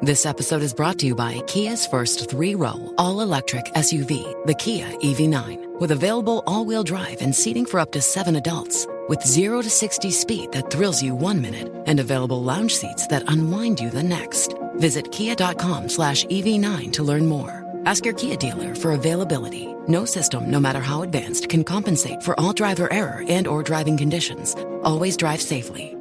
This episode is brought to you by Kia's first three-row, all-electric SUV, the Kia EV9, with available all-wheel drive and seating for up to 7 adults. With 0 to 60 speed that thrills you 1 minute and available lounge seats that unwind you the next. Visit kia.com/EV9 to learn more. Ask your Kia dealer for availability. No system, no matter how advanced, can compensate for all driver error and or driving conditions. Always drive safely.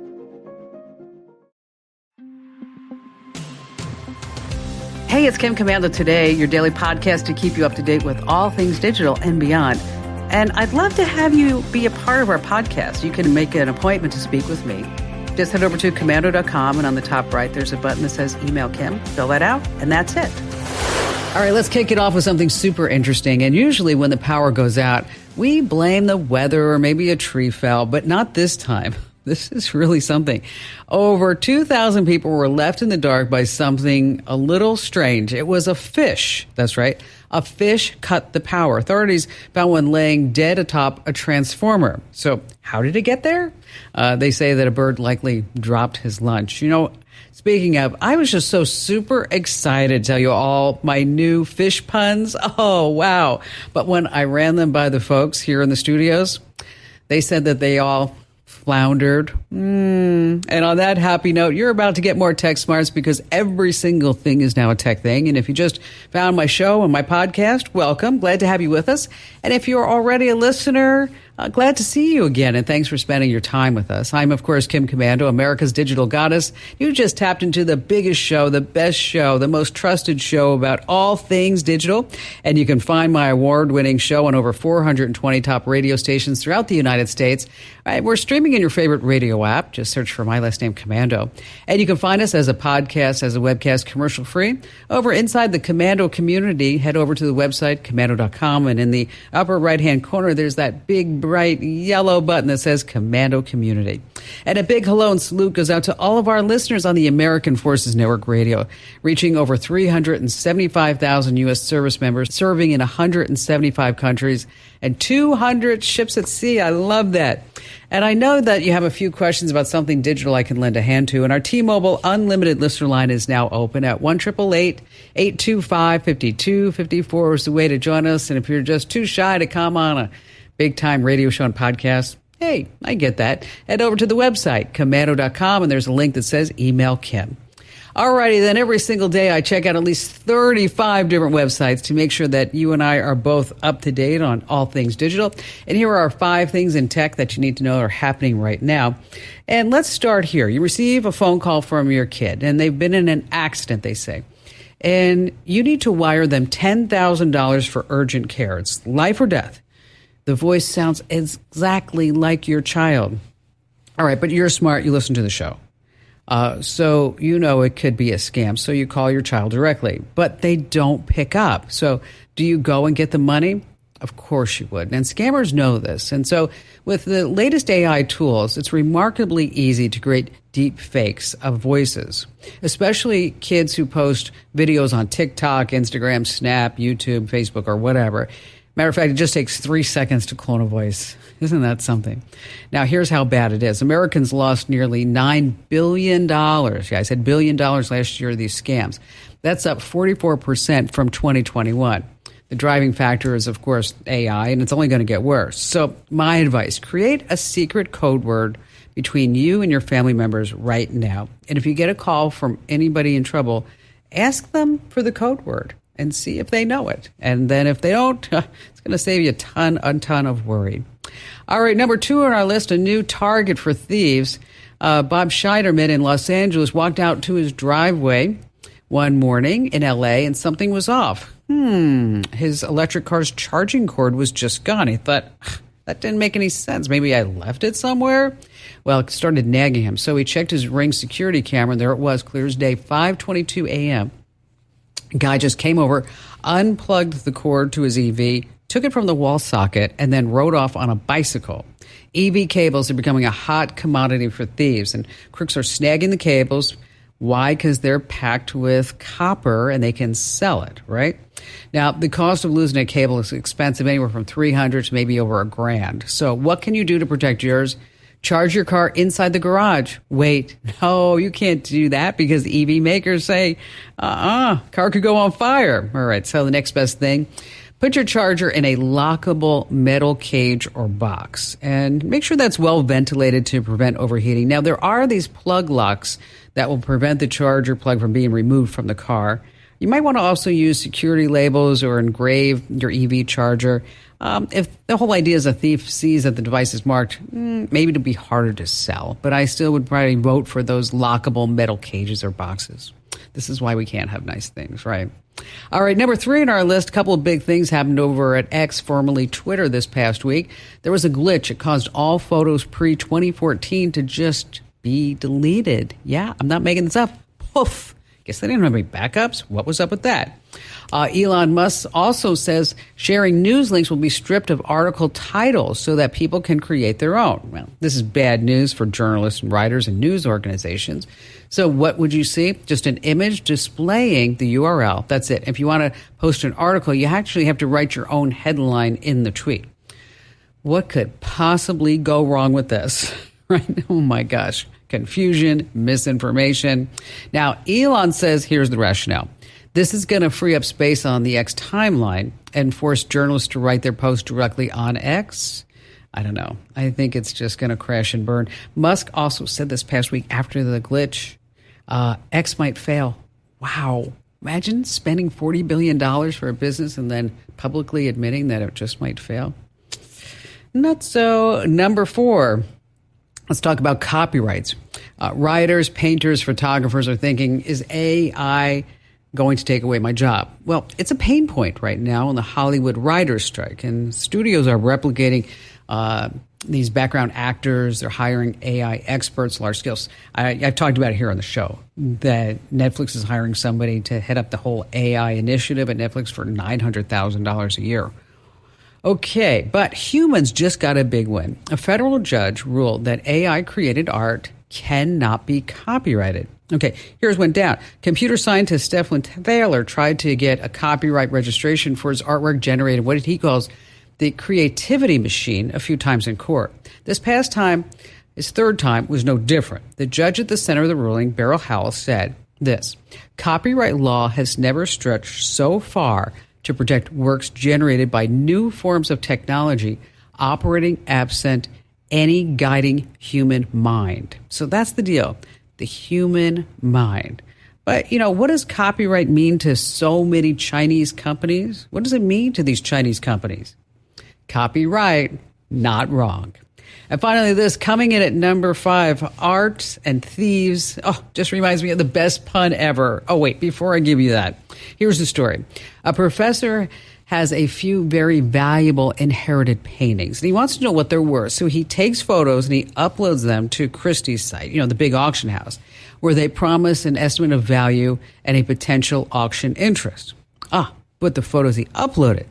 Hey, it's Kim Commando Today, your daily podcast to keep you up to date with all things digital and beyond. And I'd love to have you be a part of our podcast. You can make an appointment to speak with me. Just head over to commando.com, and on the top right, there's a button that says Email Kim. Fill that out, and that's it. All right, let's kick it off with something super interesting. And usually when the power goes out, we blame the weather or maybe a tree fell, but not this time. This is really something. Over 2,000 people were left in the dark by something a little strange. It was a fish. That's right. A fish cut the power. Authorities found one laying dead atop a transformer. So how did it get there? They say that a bird likely dropped his lunch. You know, speaking of, I was just so super excited to tell you all my new fish puns. Oh, wow. But when I ran them by the folks here in the studios, they said that they all floundered. And on that happy note, you're about to get more tech smarts because every single thing is now a tech thing. And if you just found my show and my podcast, welcome. Glad to have you with us. And if you're already a listener, glad to see you again. And thanks for spending your time with us. I'm, of course, Kim Commando, America's digital goddess. You just tapped into the biggest show, the best show, the most trusted show about all things digital. And you can find my award-winning show on over 420 top radio stations throughout the United States. We're streaming in your favorite radio app. Just search for my last name, Commando. And you can find us as a podcast, as a webcast, commercial-free. Over inside the Commando community, head over to the website, commando.com. And in the upper right-hand corner, there's that big, bright yellow button that says Commando Community. And a big hello and salute goes out to all of our listeners on the American Forces Network Radio, reaching over 375,000 U.S. service members, serving in 175 countries and 200 ships at sea. I love that. And I know that you have a few questions about something digital I can lend a hand to. And our T-Mobile Unlimited listener line is now open at 1-888-825-5254 is the way to join us. And if you're just too shy to come on a big-time radio show and podcast, hey, I get that. Head over to the website, commando.com, and there's a link that says Email Kim. Alrighty, then every single day I check out at least 35 different websites to make sure that you and I are both up to date on all things digital. And here are 5 things in tech that you need to know are happening right now. And let's start here. You receive a phone call from your kid, and they've been in an accident, they say. And you need to wire them $10,000 for urgent care. It's life or death. The voice sounds exactly like your child. All right, but you're smart. You listen to the show. So you know it could be a scam. So you call your child directly. But they don't pick up. So do you go and get the money? Of course you would. And scammers know this. And so with the latest AI tools, it's remarkably easy to create deep fakes of voices, especially kids who post videos on TikTok, Instagram, Snap, YouTube, Facebook, or whatever. Matter of fact, it just takes 3 seconds to clone a voice. Isn't that something? Now, here's how bad it is. Americans lost nearly $9 billion. Yeah, I said $1 billion last year, these scams. That's up 44% from 2021. The driving factor is, of course, AI, and it's only going to get worse. So my advice, create a secret code word between you and your family members right now. And if you get a call from anybody in trouble, ask them for the code word and see if they know it. And then if they don't, it's going to save you a ton of worry. All right, number 2 on our list, a new target for thieves. Bob Scheiderman in Los Angeles walked out to his driveway one morning in L.A. and something was off. His electric car's charging cord was just gone. He thought, that didn't make any sense. Maybe I left it somewhere? Well, it started nagging him. So he checked his Ring security camera, and there it was, clear as day, 5:22 a.m. Guy just came over, unplugged the cord to his EV, took it from the wall socket, and then rode off on a bicycle. EV cables are becoming a hot commodity for thieves, and crooks are snagging the cables. Why? Because they're packed with copper and they can sell it, right? Now, the cost of losing a cable is expensive, anywhere from $300 to maybe over $1,000. So what can you do to protect yours? Charge your car inside the garage. Wait, no, you can't do that because EV makers say, car could go on fire. All right, so the next best thing, put your charger in a lockable metal cage or box and make sure that's well ventilated to prevent overheating. Now, there are these plug locks that will prevent the charger plug from being removed from the car. You might want to also use security labels or engrave your EV charger. If the whole idea is a thief sees that the device is marked, maybe it'll be harder to sell. But I still would probably vote for those lockable metal cages or boxes. This is why we can't have nice things, right? All right, number 3 on our list, a couple of big things happened over at X, formerly Twitter, this past week. There was a glitch. It caused all photos pre-2014 to just be deleted. Yeah, I'm not making this up. Poof. Guess they didn't have any backups. What was up with that? Elon Musk also says sharing news links will be stripped of article titles so that people can create their own. Well, this is bad news for journalists and writers and news organizations. So what would you see? Just an image displaying the URL. That's it. If you want to post an article, you actually have to write your own headline in the tweet. What could possibly go wrong with this? Right? Oh my gosh. Confusion, misinformation. Now, Elon says here's the rationale. This is going to free up space on the X timeline and force journalists to write their posts directly on X. I don't know. I think it's just going to crash and burn. Musk also said this past week after the glitch, X might fail. Wow. Imagine spending $40 billion for a business and then publicly admitting that it just might fail. Not so. Number 4. Let's talk about copyrights. Writers, painters, photographers are thinking, is AI going to take away my job? Well, it's a pain point right now in the Hollywood writers' strike, and studios are replicating these background actors. They're hiring AI experts, large skills. I've talked about it here on the show that Netflix is hiring somebody to head up the whole AI initiative at Netflix for $900,000 a year. Okay, but humans just got a big win. A federal judge ruled that AI-created art cannot be copyrighted. Okay, here's what went down. Computer scientist Stephen Thaler tried to get a copyright registration for his artwork generated what he calls the creativity machine a few times in court. This past time, his third time, was no different. The judge at the center of the ruling, Beryl Howell, said this: copyright law has never stretched so far to protect works generated by new forms of technology operating absent any guiding human mind. So that's the deal, the human mind. But, what does copyright mean to so many Chinese companies? What does it mean to these Chinese companies? Copyright, not wrong. And finally, this coming in at number 5, art and thieves. Oh, just reminds me of the best pun ever. Oh, wait, before I give you that, here's the story. A professor has a few very valuable inherited paintings, and he wants to know what they're worth. So he takes photos and he uploads them to Christie's site, the big auction house, where they promise an estimate of value and a potential auction interest. But the photos he uploaded,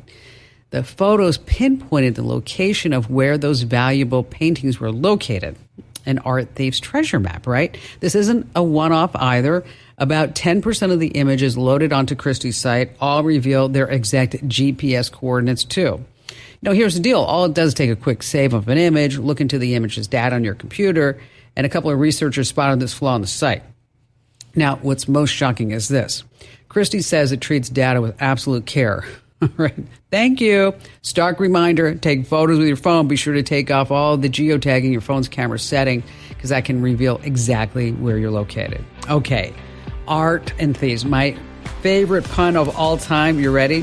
the photos pinpointed the location of where those valuable paintings were located. An art thief's treasure map, right? This isn't a one-off either. About 10% of the images loaded onto Christie's site all reveal their exact GPS coordinates too. Here's the deal. All it does is take a quick save of an image, look into the image's data on your computer, and a couple of researchers spotted this flaw on the site. Now, what's most shocking is this. Christie says it treats data with absolute care. Right. Thank you. Stark reminder, take photos with your phone. Be sure to take off all the geotagging your phone's camera setting because that can reveal exactly where you're located. Okay. Art and thieves. My favorite pun of all time. You ready?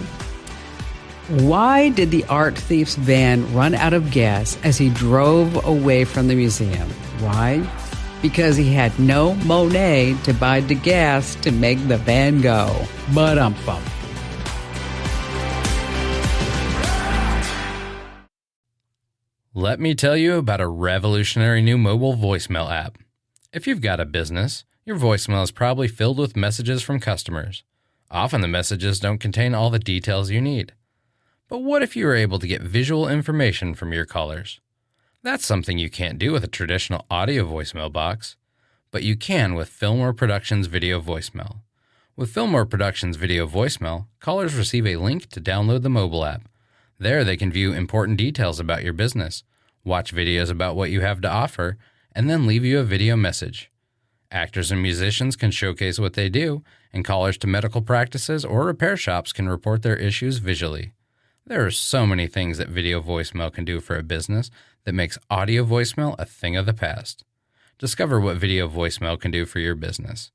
Why did the art thief's van run out of gas as he drove away from the museum? Why? Because he had no Monet to buy the gas to make the van go. But-um-bum. Let me tell you about a revolutionary new mobile voicemail app. If you've got a business, your voicemail is probably filled with messages from customers. Often the messages don't contain all the details you need. But what if you were able to get visual information from your callers? That's something you can't do with a traditional audio voicemail box, but you can with Fillmore Productions Video Voicemail. With Fillmore Productions Video Voicemail, callers receive a link to download the mobile app. There they can view important details about your business, watch videos about what you have to offer, and then leave you a video message. Actors and musicians can showcase what they do, and callers to medical practices or repair shops can report their issues visually. There are so many things that video voicemail can do for a business that makes audio voicemail a thing of the past. Discover what video voicemail can do for your business.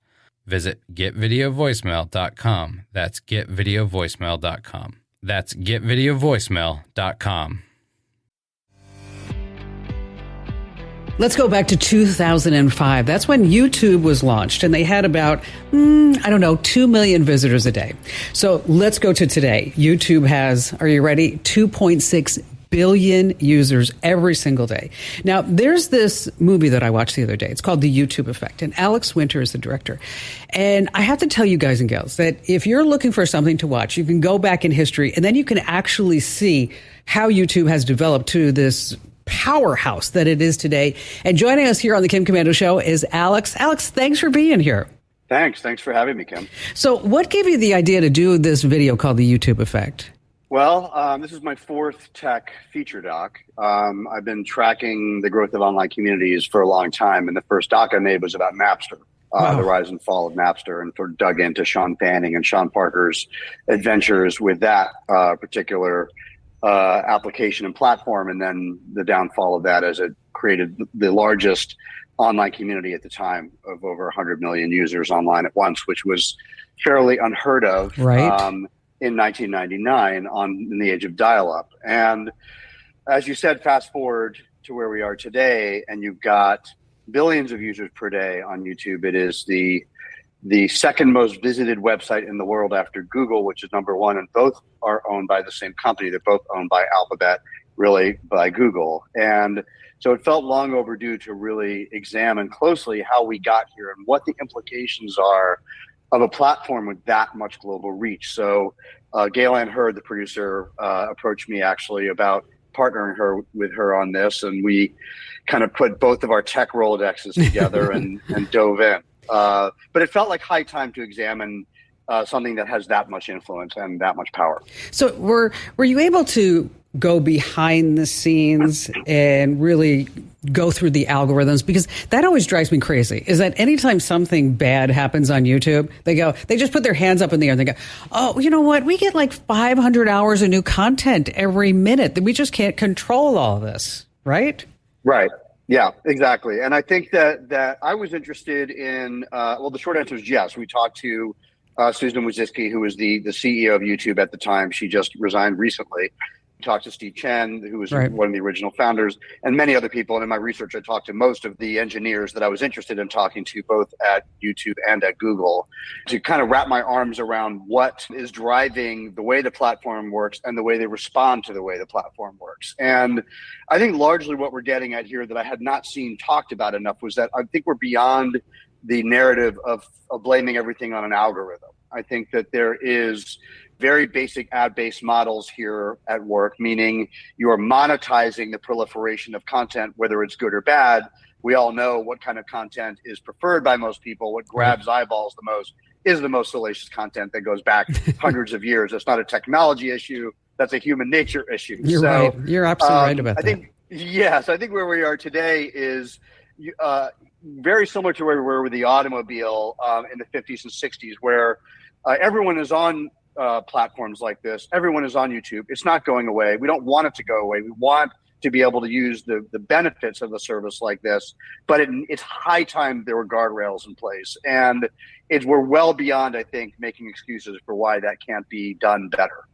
Visit getvideovoicemail.com. That's getvideovoicemail.com. That's getvideovoicemail.com. Let's go back to 2005. That's when YouTube was launched, and they had about, 2 million visitors a day. So let's go to today. YouTube has, are you ready? 2.6 billion users every single day. Now, there's this movie that I watched the other day. It's called The YouTube Effect, and Alex Winter is the director. And I have to tell you guys and gals that if you're looking for something to watch, you can go back in history, and then you can actually see how YouTube has developed to this powerhouse that it is today. And joining us here on the Kim Komando Show is Alex. Alex, thanks for being here. Thanks for having me, Kim. So what gave you the idea to do this video called The YouTube Effect? Well, this is my fourth tech feature doc. I've been tracking the growth of online communities for a long time, and the first doc I made was about Napster, the rise and fall of Napster, and sort of dug into Sean Fanning and Sean Parker's adventures with that particular application and platform, and then the downfall of that as it created the largest online community at the time of over 100 million users online at once, which was fairly unheard of in 1999 in the age of dial-up. And as you said, fast forward to where we are today, and you've got billions of users per day on YouTube. It is the second most visited website in the world after Google, which is number one, and both are owned by the same company. They're both owned by Alphabet, really by Google. And so it felt long overdue to really examine closely how we got here and what the implications are of a platform with that much global reach. So Galen Hurd, the producer, approached me actually about partnering with her on this, and we kind of put both of our tech Rolodexes together and dove in. But it felt like high time to examine something that has that much influence and that much power. So were you able to go behind the scenes and really go through the algorithms? Because that always drives me crazy, is that anytime something bad happens on YouTube, they just put their hands up in the air and they go, oh, you know what? We get like 500 hours of new content every minute. We just can't control all this, right? Right. Yeah, exactly. And I think that I was interested in, the short answer is yes. We talked to Susan Wojcicki, who was the CEO of YouTube at the time. She just resigned recently. We talked to Steve Chen, who was one of the original founders, and many other people. And in my research, I talked to most of the engineers that I was interested in talking to, both at YouTube and at Google, to kind of wrap my arms around what is driving the way the platform works and the way they respond to the way the platform works. And I think largely what we're getting at here that I had not seen talked about enough was that I think we're beyond the narrative of blaming everything on an algorithm. I think that there is very basic ad-based models here at work, meaning you are monetizing the proliferation of content, whether it's good or bad. We all know what kind of content is preferred by most people. What grabs eyeballs the most is the most salacious content that goes back hundreds of years. It's not a technology issue. That's a human nature issue. You're right. You're absolutely right about that. I think where we are today is very similar to where we were with the automobile in the 50s and 60s, where everyone is on platforms like this. Everyone is on YouTube. It's not going away. We don't want it to go away. We want to be able to use the benefits of a service like this, but it's high time there were guardrails in place. And we're well beyond, I think, making excuses for why that can't be done better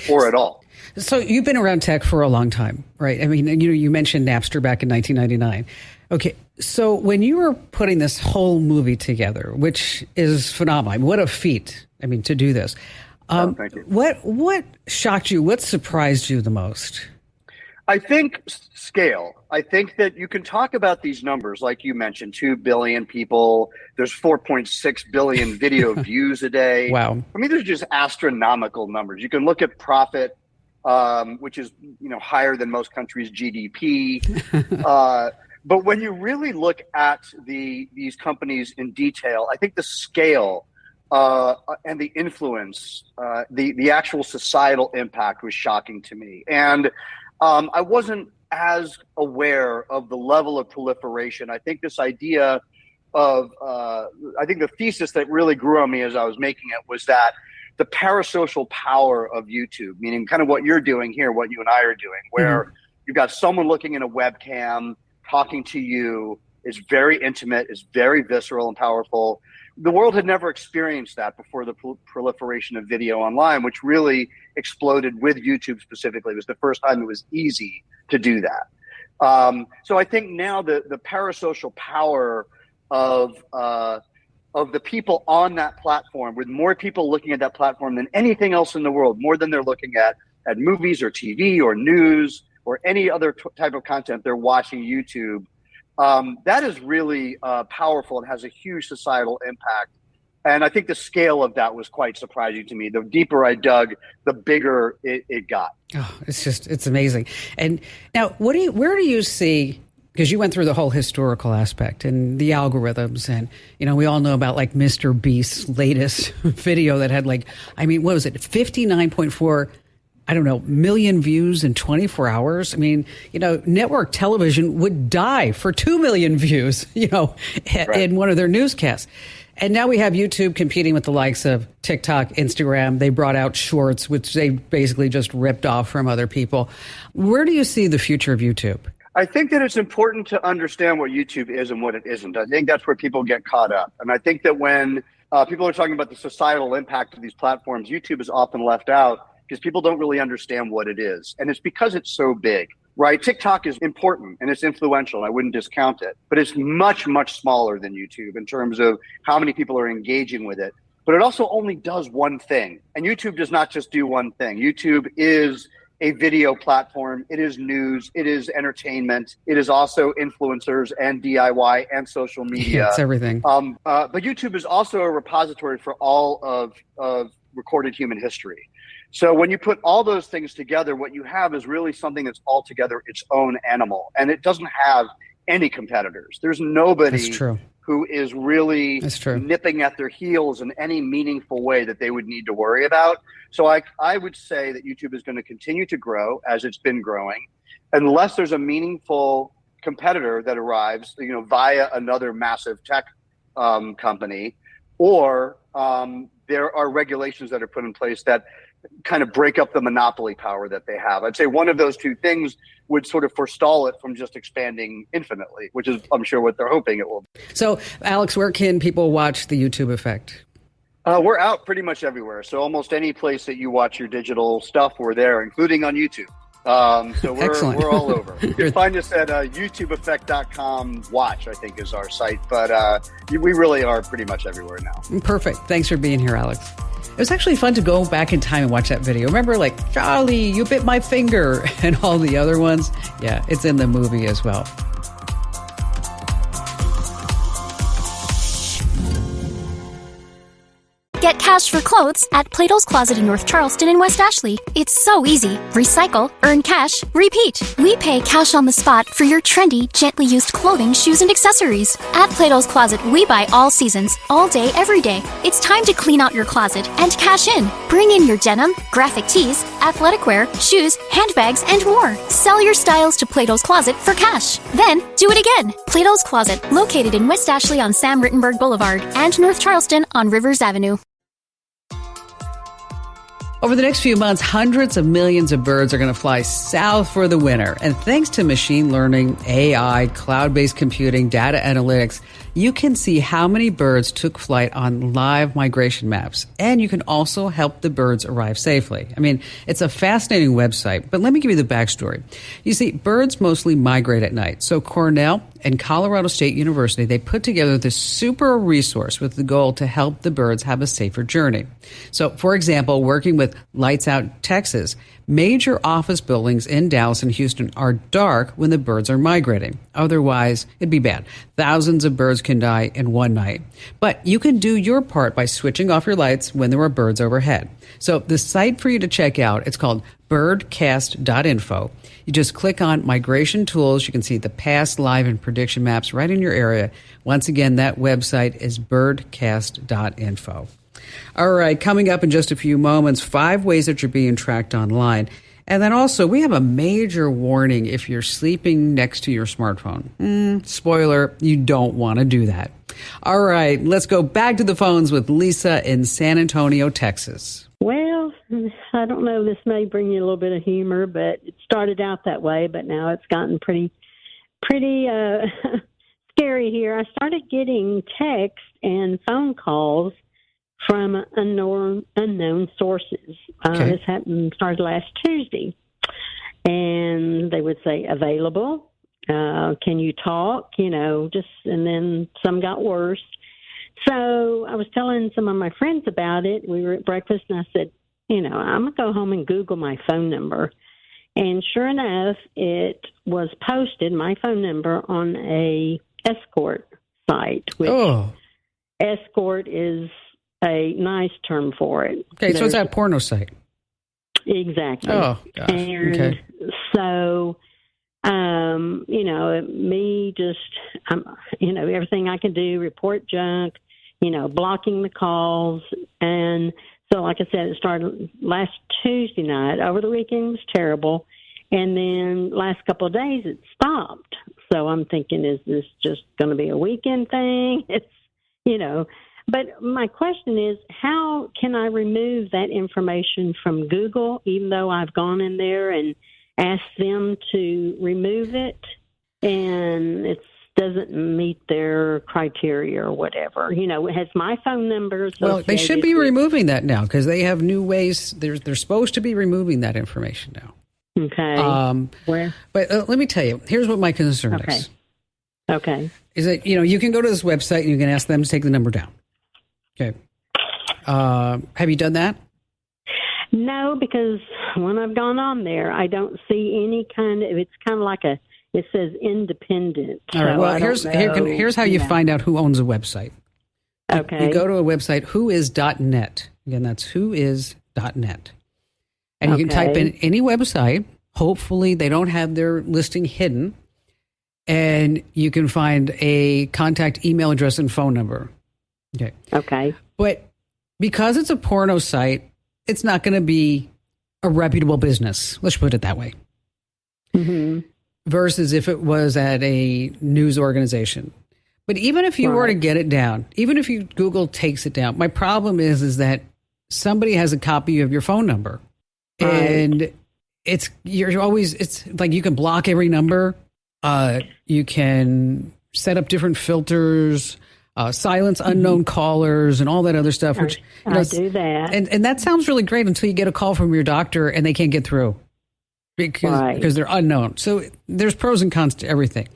or at all. So you've been around tech for a long time, right? I mean, you mentioned Napster back in 1999. Okay, so when you were putting this whole movie together, which is phenomenal, I mean, what a feat, to do this. Thank you. What shocked you? What surprised you the most? I think scale. I think that you can talk about these numbers, like you mentioned, 2 billion people. There's 4.6 billion video views a day. Wow. There's just astronomical numbers. You can look at profit, which is higher than most countries' GDP. But when you really look at these companies in detail, I think the scale and the influence, the actual societal impact was shocking to me. And I wasn't as aware of the level of proliferation. I think this idea of, I think the thesis that really grew on me as I was making it was that the parasocial power of YouTube, meaning kind of what you're doing here, what you and I are doing, where you've got someone looking in a webcam, talking to you, is very intimate, is very visceral and powerful. The world had never experienced that before the proliferation of video online, which really exploded with YouTube specifically. It was the first time it was easy to do that. So I think now the parasocial power of the people on that platform, with more people looking at that platform than anything else in the world, more than they're looking at movies or TV or news or any other type of content, they're watching YouTube. That is really powerful and has a huge societal impact. And I think the scale of that was quite surprising to me. The deeper I dug, the bigger it got. Oh, it's amazing. And now, where do you see, because you went through the whole historical aspect and the algorithms, and, we all know about like Mr. Beast's latest video that had what was it? 59.4 million views in 24 hours. Network television would die for 2 million views, in one of their newscasts. And now we have YouTube competing with the likes of TikTok, Instagram. They brought out Shorts, which they basically just ripped off from other people. Where do you see the future of YouTube? I think that it's important to understand what YouTube is and what it isn't. I think that's where people get caught up. And I think that when people are talking about the societal impact of these platforms, YouTube is often left out because people don't really understand what it is. And it's because it's so big, right? TikTok is important and it's influential, and I wouldn't discount it, but it's much, much smaller than YouTube in terms of how many people are engaging with it. But it also only does one thing. And YouTube does not just do one thing. YouTube is a video platform. It is news. It is entertainment. It is also influencers and DIY and social media. It's everything. But YouTube is also a repository for all of recorded human history. So when you put all those things together, what you have is really something that's altogether its own animal, and it doesn't have any competitors. There's nobody who is really nipping at their heels in any meaningful way that they would need to worry about. So I would say that YouTube is going to continue to grow as it's been growing, unless there's a meaningful competitor that arrives, via another massive tech company, or there are regulations that are put in place that kind of break up the monopoly power that they have. I'd say one of those two things would sort of forestall it from just expanding infinitely, which is, I'm sure, what they're hoping it will be. So, Alex, where can people watch the YouTube Effect? We're out pretty much everywhere. So almost any place that you watch your digital stuff, we're there, including on YouTube. So we're all over. You can find us at youtubeeffect.com. Watch, I think, is our site. But we really are pretty much everywhere now. Perfect. Thanks for being here, Alex. It was actually fun to go back in time and watch that video. Remember, Charlie, you bit my finger, and all the other ones? Yeah, it's in the movie as well. Get cash for clothes at Plato's Closet in North Charleston and West Ashley. It's so easy. Recycle, earn cash, repeat. We pay cash on the spot for your trendy, gently used clothing, shoes, and accessories. At Plato's Closet, we buy all seasons, all day, every day. It's time to clean out your closet and cash in. Bring in your denim, graphic tees, athletic wear, shoes, handbags, and more. Sell your styles to Plato's Closet for cash. Then, do it again. Plato's Closet, located in West Ashley on Sam Rittenberg Boulevard and North Charleston on Rivers Avenue. Over the next few months, hundreds of millions of birds are going to fly south for the winter. And thanks to machine learning, AI, cloud-based computing, data analytics, you can see how many birds took flight on live migration maps. And you can also help the birds arrive safely. It's a fascinating website, but let me give you the backstory. You see, birds mostly migrate at night. So Cornell and Colorado State University, they put together this super resource with the goal to help the birds have a safer journey. So, for example, working with Lights Out Texas, major office buildings in Dallas and Houston are dark when the birds are migrating. Otherwise, it'd be bad. Thousands of birds can die in one night. But you can do your part by switching off your lights when there are birds overhead. So the site for you to check out, it's called birdcast.info. You just click on Migration Tools. You can see the past, live, and prediction maps right in your area. Once again, that website is birdcast.info. All right, coming up in just a few moments, 5 ways that you're being tracked online. And then also, we have a major warning if you're sleeping next to your smartphone. Spoiler, you don't want to do that. All right, let's go back to the phones with Lisa in San Antonio, Texas. Well, I don't know. This may bring you a little bit of humor, but it started out that way, but now it's gotten pretty scary here. I started getting texts and phone calls from unknown sources. This started last Tuesday. And they would say, available, can you talk, and then some got worse. So I was telling some of my friends about it. We were at breakfast, and I said, I'm going to go home and Google my phone number. And sure enough, it was posted, my phone number, on a escort site, which escort is a nice term for it. Okay, so it's that porno site. Exactly. Oh, gosh. And so, everything I can do, report junk, blocking the calls. And so, like I said, it started last Tuesday night. Over the weekend was terrible. And then last couple of days, it stopped. So I'm thinking, is this just going to be a weekend thing? But my question is, how can I remove that information from Google, even though I've gone in there and asked them to remove it, and it doesn't meet their criteria or whatever? It has my phone number. Well, they should be removing that now because they have new ways. They're supposed to be removing that information now. Okay. But let me tell you, here's what my concern is. Okay. Is that, you can go to this website and you can ask them to take the number down. Okay. Have you done that? No, because when I've gone on there, I don't see any it's kind of like it says independent. All right. Well, here's how you find out who owns a website. Okay. You go to a website, whois.net. Again, that's whois.net. And you can type in any website. Hopefully they don't have their listing hidden. And you can find a contact email address and phone number. Okay. But because it's a porno site, it's not going to be a reputable business. Let's put it that way. Mm-hmm. Versus if it was at a news organization. But even if you were to get it down, even if Google takes it down, my problem is that somebody has a copy of your phone number. And it's like you can block every number. You can set up different filters, silence unknown callers, and all that other stuff. Which I do that, and that sounds really great until you get a call from your doctor and they can't get through because they're unknown. So there's pros and cons to everything.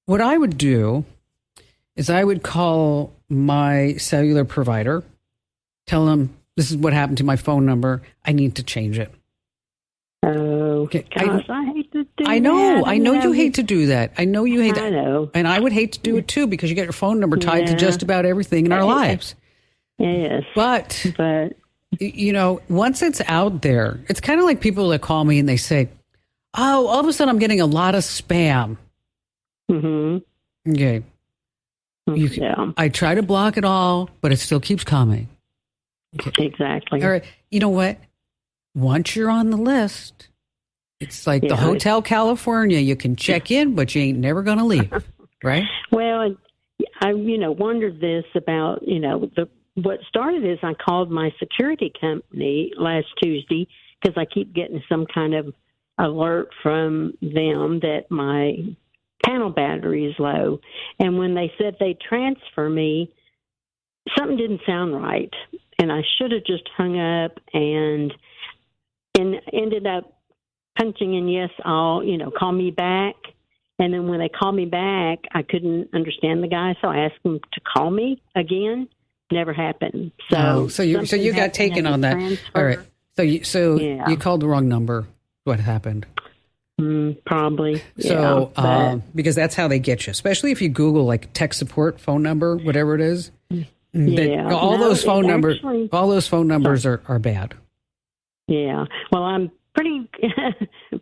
What I would do is I would call my cellular provider, tell them this is what happened to my phone number. I need to change it. Oh, gosh, I hate to do that. I know you hate to do that. I know you hate that. I know. And I would hate to do it too because you get your phone number tied to just about everything in our lives. Yes. But, once it's out there, it's kind of like people that call me and they say, oh, all of a sudden I'm getting a lot of spam. Mm-hmm. Okay. I try to block it all, but it still keeps coming. Okay. Exactly. All right. You know what? Once you're on the list, it's like the Hotel California. You can check in, but you ain't never going to leave, right? Well, I wondered this about, what started is I called my security company last Tuesday because I keep getting some kind of alert from them that my panel battery is low. And when they said they'd transfer me, something didn't sound right. And I should have just hung up and ended up punching in yes, I'll, call me back. And then when they called me back, I couldn't understand the guy, so I asked him to call me again. Never happened. So you got taken on that. Transfer. All right. You called the wrong number. What happened? Probably. So because that's how they get you, especially if you Google like tech support phone number, whatever it is. All those phone numbers are bad. Yeah. Well, I'm pretty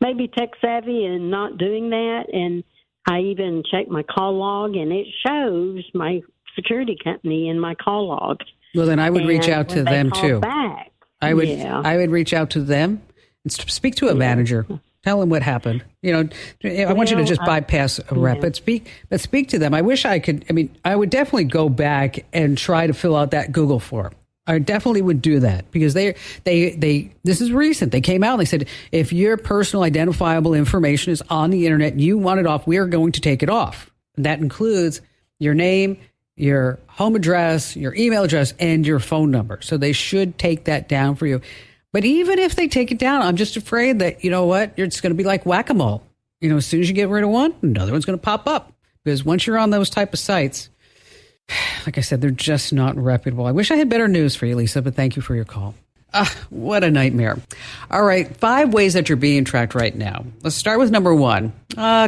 maybe tech savvy and not doing that. And I even checked my call log, and it shows my security company in my call log. Well, then I would reach out to them too. Back, I would reach out to them Speak to a manager. Tell them what happened. I want you to just bypass a rep, but speak to them. I wish I could. I mean, I would definitely go back and try to fill out that Google form. I definitely would do that because they this is recent. They came out and they said, if your personal identifiable information is on the internet and you want it off, we are going to take it off. And that includes your name, your home address, your email address, and your phone number. So they should take that down for you. But even if they take it down, I'm just afraid that, you know what, you're just going to be like whack-a-mole. As soon as you get rid of one, another one's going to pop up. Because once you're on those type of sites, like I said, they're just not reputable. I wish I had better news for you, Lisa, but thank you for your call. What a nightmare. All right, 5 ways that you're being tracked right now. Let's start with number 1,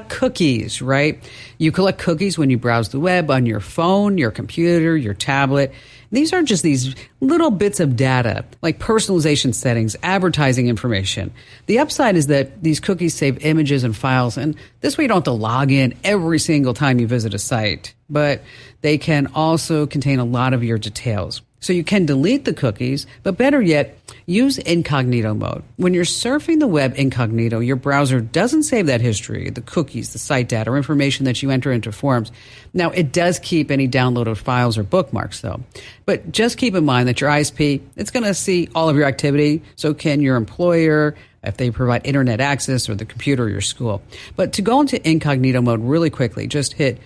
cookies, right? You collect cookies when you browse the web on your phone, your computer, your tablet. These are just these little bits of data, like personalization settings, advertising information. The upside is that these cookies save images and files, and this way you don't have to log in every single time you visit a site. But they can also contain a lot of your details. So you can delete the cookies, but better yet, use incognito mode. When you're surfing the web incognito, your browser doesn't save that history, the cookies, the site data, or information that you enter into forms. Now, it does keep any downloaded files or bookmarks, though. But just keep in mind that your ISP, it's going to see all of your activity. So can your employer, if they provide internet access, or the computer or your school. But to go into incognito mode really quickly, just hit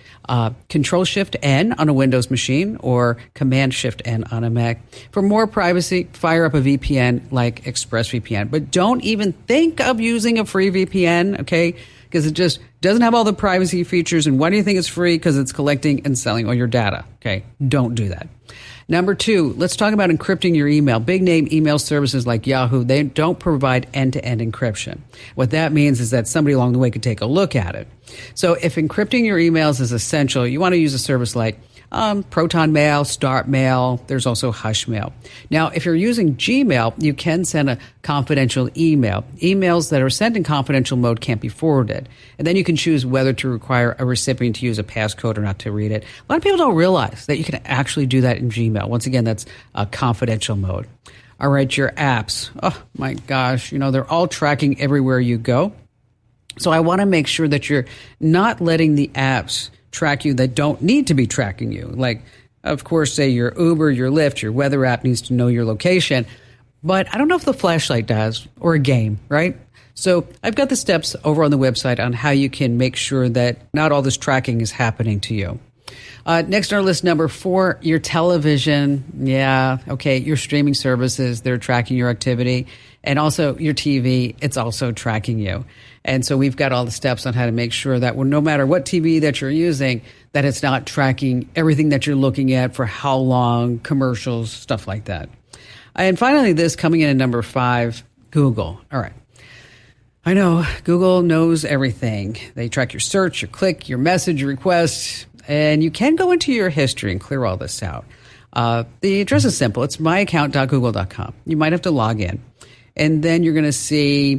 Control-Shift-N on a Windows machine or Command-Shift-N on a Mac. For more privacy, fire up a VPN like ExpressVPN. But don't even think of using a free VPN, okay? Because it just doesn't have all the privacy features. And why do you think it's free? Because it's collecting and selling all your data, okay? Don't do that. Number 2, let's talk about encrypting your email. Big name email services like Yahoo, they don't provide end-to-end encryption. What that means is that somebody along the way could take a look at it. So if encrypting your emails is essential, you want to use a service like Proton Mail, Start Mail. There's also Hush Mail. Now, if you're using Gmail, you can send a confidential email. Emails that are sent in confidential mode can't be forwarded. And then you can choose whether to require a recipient to use a passcode or not to read it. A lot of people don't realize that you can actually do that in Gmail. Once again, that's a confidential mode. All right, your apps. Oh, my gosh. They're all tracking everywhere you go. So I want to make sure that you're not letting the apps track you that don't need to be tracking you. Like, of course, say your Uber, your Lyft, your weather app needs to know your location. But I don't know if the flashlight does, or a game, right? So I've got the steps over on the website on how you can make sure that not all this tracking is happening to you. Next on our list, number 4, your television. Yeah, okay, your streaming services, they're tracking your activity. And also your TV, it's also tracking you. And so we've got all the steps on how to make sure that no matter what TV that you're using, that it's not tracking everything that you're looking at for how long, commercials, stuff like that. And finally, this coming in at number 5, Google. All right. I know Google knows everything. They track your search, your click, your message, your request, and you can go into your history and clear all this out. The address is simple. It's myaccount.google.com. You might have to log in. And then you're going to see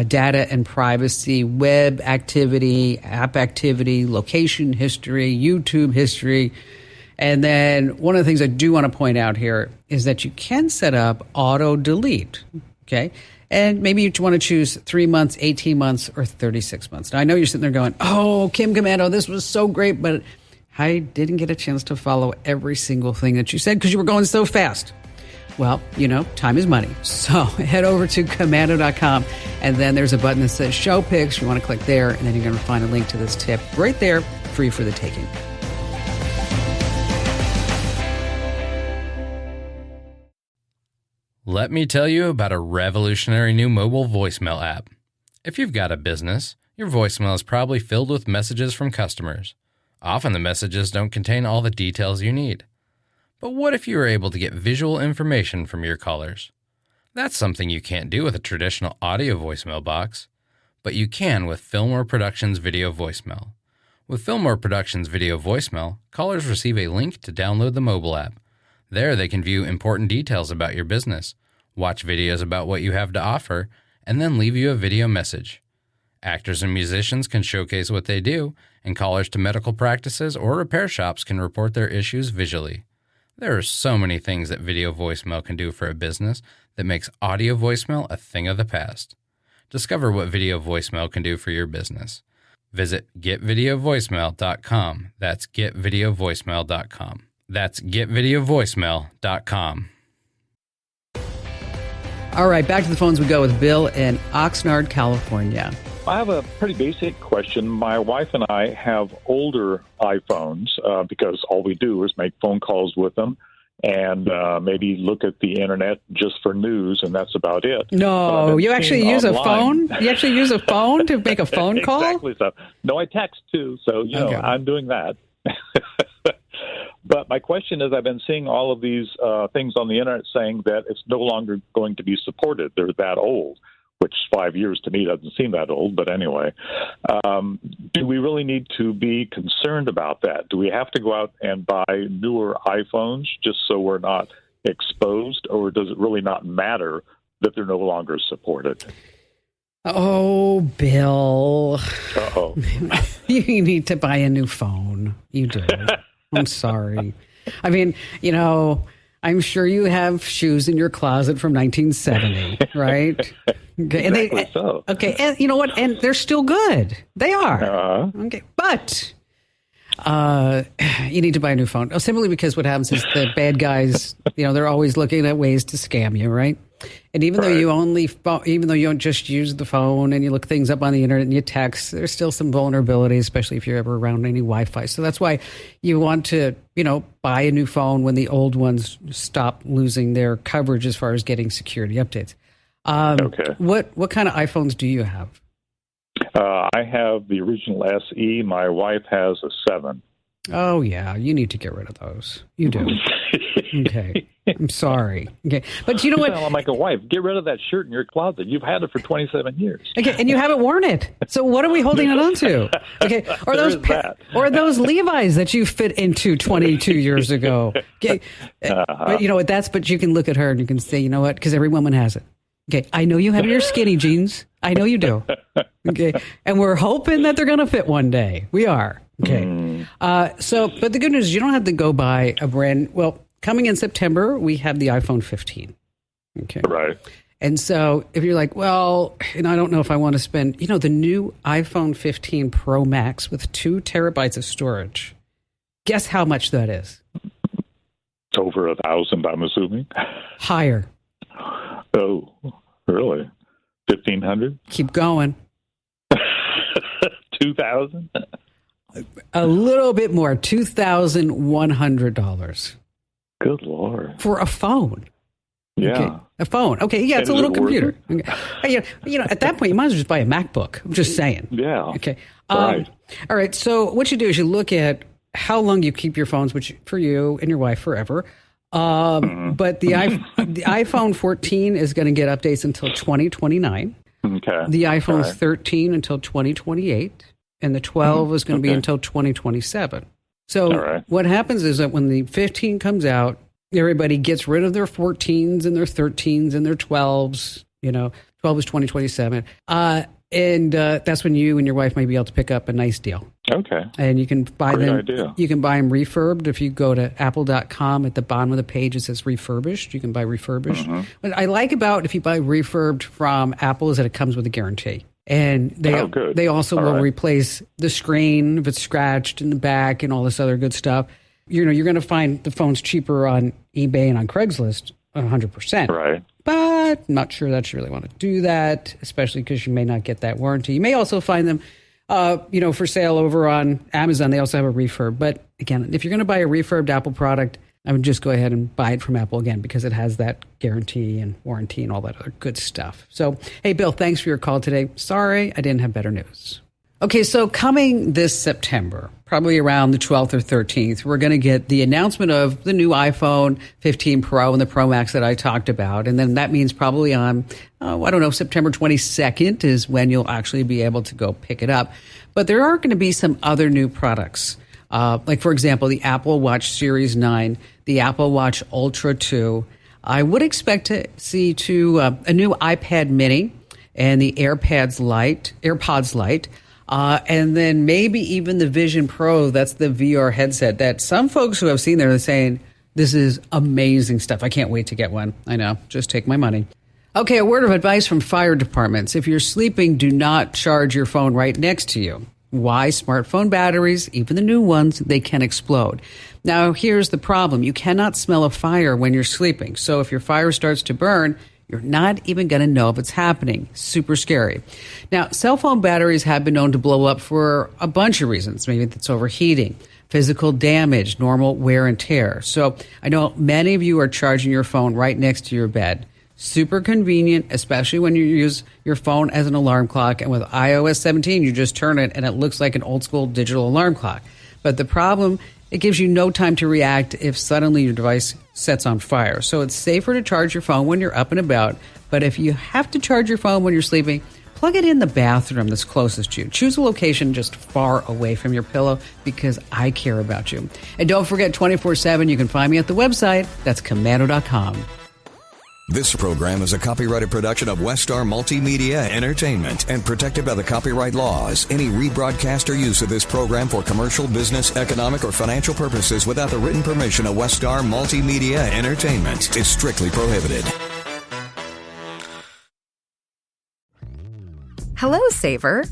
data and privacy, web activity, app activity, location history, YouTube history. And then one of the things I do want to point out here is that you can set up auto delete. Okay. And maybe you want to choose 3 months, 18 months, or 36 months. Now, I know you're sitting there going, oh, Kim Commando, this was so great, but I didn't get a chance to follow every single thing that you said because you were going so fast. Well, time is money. So head over to commando.com, and then there's a button that says show pics. You want to click there, and then you're going to find a link to this tip right there, free for the taking. Let me tell you about a revolutionary new mobile voicemail app. If you've got a business, your voicemail is probably filled with messages from customers. Often the messages don't contain all the details you need. But what if you were able to get visual information from your callers? That's something you can't do with a traditional audio voicemail box, but you can with Fillmore Productions Video Voicemail. With Fillmore Productions Video Voicemail, callers receive a link to download the mobile app. There they can view important details about your business, watch videos about what you have to offer, and then leave you a video message. Actors and musicians can showcase what they do, and callers to medical practices or repair shops can report their issues visually. There are so many things that video voicemail can do for a business that makes audio voicemail a thing of the past. Discover what video voicemail can do for your business. Visit getvideovoicemail.com. That's getvideovoicemail.com. That's getvideovoicemail.com. All right, back to the phones we go with Bill in Oxnard, California. I have a pretty basic question. My wife and I have older iPhones because all we do is make phone calls with them and maybe look at the internet just for news, and that's about it. No, you actually use a phone? You actually use a phone to make a phone call? Exactly so. No, I text too, so Okay. I'm doing that. But my question is, I've been seeing all of these things on the internet saying that it's no longer going to be supported. They're that old, which 5 years to me doesn't seem that old. But anyway, do we really need to be concerned about that? Do we have to go out and buy newer iPhones just so we're not exposed, or does it really not matter that they're no longer supported? Oh, Bill. Uh-oh. You need to buy a new phone. You do. I'm sorry. I mean, I'm sure you have shoes in your closet from 1970, right? Okay. Exactly so. Okay, and you know what? And they're still good. They are. Okay, but you need to buy a new phone. Simply because what happens is the bad guys, they're always looking at ways to scam you, right? And even though you even though you don't just use the phone and you look things up on the internet and you text, there's still some vulnerabilities, especially if you're ever around any Wi-Fi. So that's why you want to, buy a new phone when the old ones stop losing their coverage as far as getting security updates. Okay. What kind of iPhones do you have? I have the original SE. My wife has a 7. Oh, yeah. You need to get rid of those. You do. Okay. I'm sorry. Okay. But you know what? I'm like a wife. Get rid of that shirt in your closet. You've had it for 27 years. Okay. And you haven't worn it. So what are we holding it on to? Okay. Or those Levi's that you fit into 22 years ago. Okay. But you know what? But you can look at her and you can say, you know what? Because every woman has it. Okay. I know you have your skinny jeans. I know you do. Okay. And we're hoping that they're going to fit one day. We are. Okay. But the good news is you don't have to go buy a coming in September, we have the iPhone 15. Okay. Right. And so if you're like, I don't know if I want to spend, the new iPhone 15 Pro Max with 2 terabytes of storage, guess how much that is? It's over $1,000, I'm assuming. Higher. Oh, really? 1,500? Keep going. 2,000? A little bit more, $2,100. Good Lord. For a phone. Yeah. Okay. A phone. Okay. Yeah, it's a little computer. Okay. At that point, you might as well just buy a MacBook. I'm just saying. Yeah. Okay. Right. All right. So what you do is you look at how long you keep your phones, which for you and your wife forever. But the iPhone 14 is going to get updates until 2029. Okay. The iPhone 13 until 2028. And the 12 is going to be until 2027. So what happens is that when the 15 comes out, everybody gets rid of their 14s and their 13s and their 12s. 12 is 2027. And that's when you and your wife might be able to pick up a nice deal. Okay. And you can buy Great them. Idea. You can buy them refurbed. If you go to apple.com, at the bottom of the page, it says refurbished. You can buy refurbished. What I like about if you buy refurbed from Apple is that it comes with a guarantee. And they also will replace the screen if it's scratched in the back and all this other good stuff. You're going to find the phones cheaper on eBay and on Craigslist 100%. Right. But I'm not sure that you really want to do that, especially because you may not get that warranty. You may also find them, for sale over on Amazon. They also have a refurb. But again, if you're going to buy a refurbed Apple product, I would just go ahead and buy it from Apple again because it has that guarantee and warranty and all that other good stuff. So, hey, Bill, thanks for your call today. Sorry, I didn't have better news. Okay, so coming this September, probably around the 12th or 13th, we're going to get the announcement of the new iPhone 15 Pro and the Pro Max that I talked about. And then that means probably on, September 22nd is when you'll actually be able to go pick it up. But there are going to be some other new products. Like, for example, the Apple Watch Series 9, the Apple Watch Ultra 2. I would expect to see a new iPad mini and the AirPods Lite, and then maybe even the Vision Pro. That's the VR headset that some folks who have seen there are saying, this is amazing stuff. I can't wait to get one. I know. Just take my money. Okay, a word of advice from fire departments. If you're sleeping, do not charge your phone right next to you. Why? Smartphone batteries, even the new ones, they can explode. Now, here's the problem. You cannot smell a fire when you're sleeping. So if your fire starts to burn, you're not even going to know if it's happening. Super scary. Now, cell phone batteries have been known to blow up for a bunch of reasons. Maybe it's overheating, physical damage, normal wear and tear. So I know many of you are charging your phone right next to your bed. Super convenient, especially when you use your phone as an alarm clock. And with iOS 17, you just turn it and it looks like an old school digital alarm clock. But the problem, it gives you no time to react if suddenly your device sets on fire. So it's safer to charge your phone when you're up and about. But if you have to charge your phone when you're sleeping, plug it in the bathroom that's closest to you. Choose a location just far away from your pillow because I care about you. And don't forget 24/7, you can find me at the website. That's commando.com. This program is a copyrighted production of Westar Multimedia Entertainment and protected by the copyright laws. Any rebroadcast or use of this program for commercial, business, economic, or financial purposes without the written permission of Westar Multimedia Entertainment is strictly prohibited. Hello, Saver.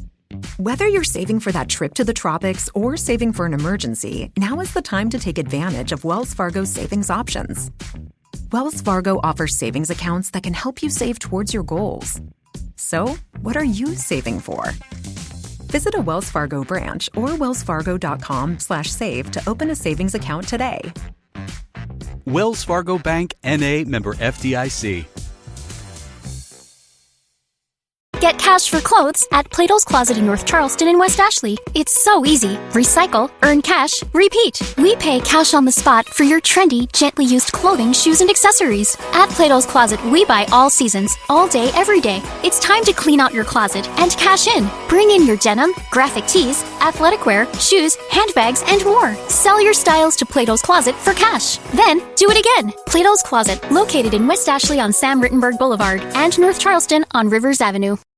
Whether you're saving for that trip to the tropics or saving for an emergency, now is the time to take advantage of Wells Fargo's savings options. Wells Fargo offers savings accounts that can help you save towards your goals. So, what are you saving for? Visit a Wells Fargo branch or wellsfargo.com/save to open a savings account today. Wells Fargo Bank, N.A., member FDIC. Get cash for clothes at Plato's Closet in North Charleston and West Ashley. It's so easy. Recycle, earn cash, repeat. We pay cash on the spot for your trendy, gently used clothing, shoes, and accessories. At Plato's Closet, we buy all seasons, all day, every day. It's time to clean out your closet and cash in. Bring in your denim, graphic tees, athletic wear, shoes, handbags, and more. Sell your styles to Plato's Closet for cash. Then, do it again. Plato's Closet, located in West Ashley on Sam Rittenberg Boulevard and North Charleston on Rivers Avenue.